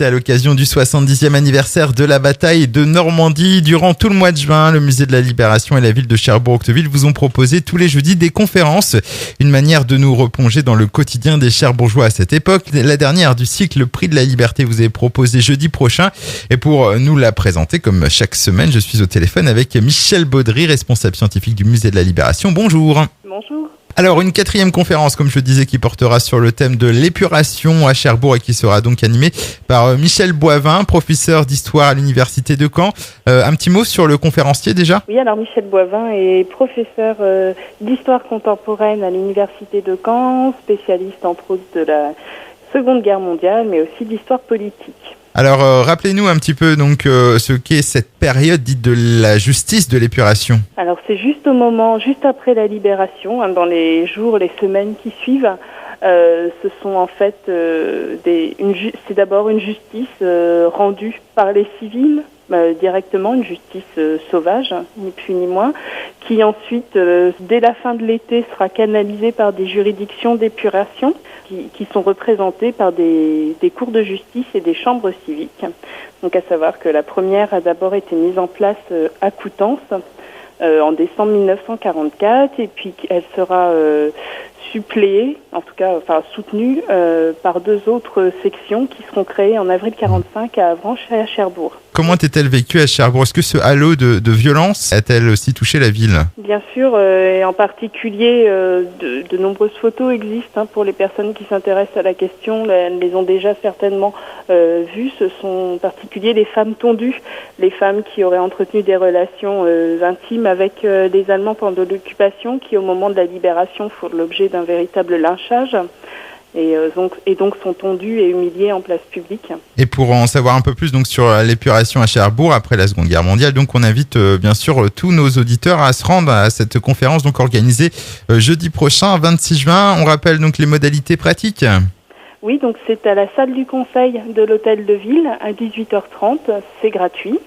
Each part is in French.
À l'occasion du 70e anniversaire de la bataille de Normandie, durant tout le mois de juin, le musée de la Libération et la ville de Cherbourg-Octeville vous ont proposé tous les jeudis des conférences. Une manière de nous replonger dans le quotidien des Cherbourgeois à cette époque. La dernière du cycle, le prix de la liberté, vous est proposé jeudi prochain. Et pour nous la présenter, comme chaque semaine, je suis au téléphone avec Michel Baudry, responsable scientifique du musée de la Libération. Bonjour. Bonjour. Alors, une quatrième conférence, comme je le disais, qui portera sur le thème de l'épuration à Cherbourg et qui sera donc animée par Michel Boivin, professeur d'histoire à l'université de Caen. Un petit mot sur le conférencier déjà ? Oui, alors Michel Boivin est professeur d'histoire contemporaine à l'université de Caen, spécialiste entre autres de la Seconde Guerre mondiale, mais aussi d'histoire politique. Alors, rappelez-nous un petit peu donc ce qu'est cette période dite de la justice de l'épuration. Alors, c'est juste après la libération, dans les jours, les semaines qui suivent. Ce sont en fait c'est d'abord une justice rendue par les civils, directement, une justice sauvage, ni plus ni moins, qui ensuite, dès la fin de l'été, sera canalisée par des juridictions d'épuration qui sont représentées par des cours de justice et des chambres civiques. Donc à savoir que la première a d'abord été mise en place à Coutances en décembre 1944 et puis elle sera suppléée, en tout cas soutenue par deux autres sections qui seront créées en avril 1945 à Avranches et à Cherbourg. Comment était-elle vécue à Cherbourg ? Est-ce que ce halo de violence a-t-elle aussi touché la ville ? Bien sûr, et en particulier, de nombreuses photos existent pour les personnes qui s'intéressent à la question. Elles les ont déjà certainement vues. Ce sont en particulier les femmes tondues, les femmes qui auraient entretenu des relations intimes avec les Allemands pendant l'occupation, qui au moment de la libération furent l'objet d'un véritable lynchage. Et donc sont tondus et humiliés en place publique. Et pour en savoir un peu plus donc sur l'épuration à Cherbourg après la Seconde Guerre mondiale, donc on invite bien sûr tous nos auditeurs à se rendre à cette conférence donc organisée jeudi prochain, 26 juin. On rappelle donc les modalités pratiques. Oui, donc c'est à la salle du conseil de l'hôtel de ville à 18h30, c'est gratuit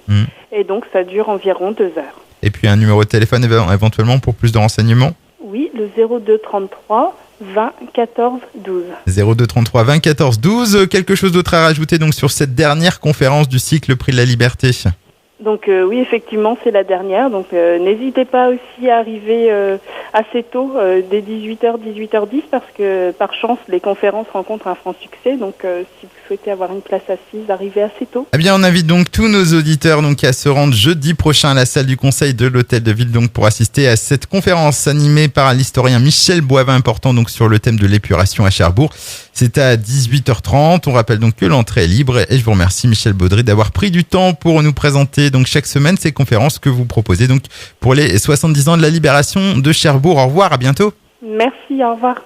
et donc ça dure environ 2 heures. Et puis un numéro de téléphone éventuellement pour plus de renseignements ? Oui, le 02 33 20 14 12. 02 33 20 14 12. Quelque chose d'autre à rajouter donc sur cette dernière conférence du cycle Prix de la Liberté ? Donc oui, effectivement, c'est la dernière. Donc n'hésitez pas aussi à arriver assez tôt, dès 18h, 18h10, parce que par chance, les conférences rencontrent un franc succès. Donc si vous souhaitez avoir une place assise, arrivez assez tôt. Eh bien, on invite donc tous nos auditeurs donc à se rendre jeudi prochain à la salle du conseil de l'hôtel de ville donc pour assister à cette conférence animée par l'historien Michel Boivin, portant donc sur le thème de l'épuration à Cherbourg. C'est à 18h30. On rappelle donc que l'entrée est libre et je vous remercie Michel Baudry d'avoir pris du temps pour nous présenter donc chaque semaine ces conférences que vous proposez donc pour les 70 ans de la libération de Cherbourg. Au revoir, à bientôt. Merci, au revoir.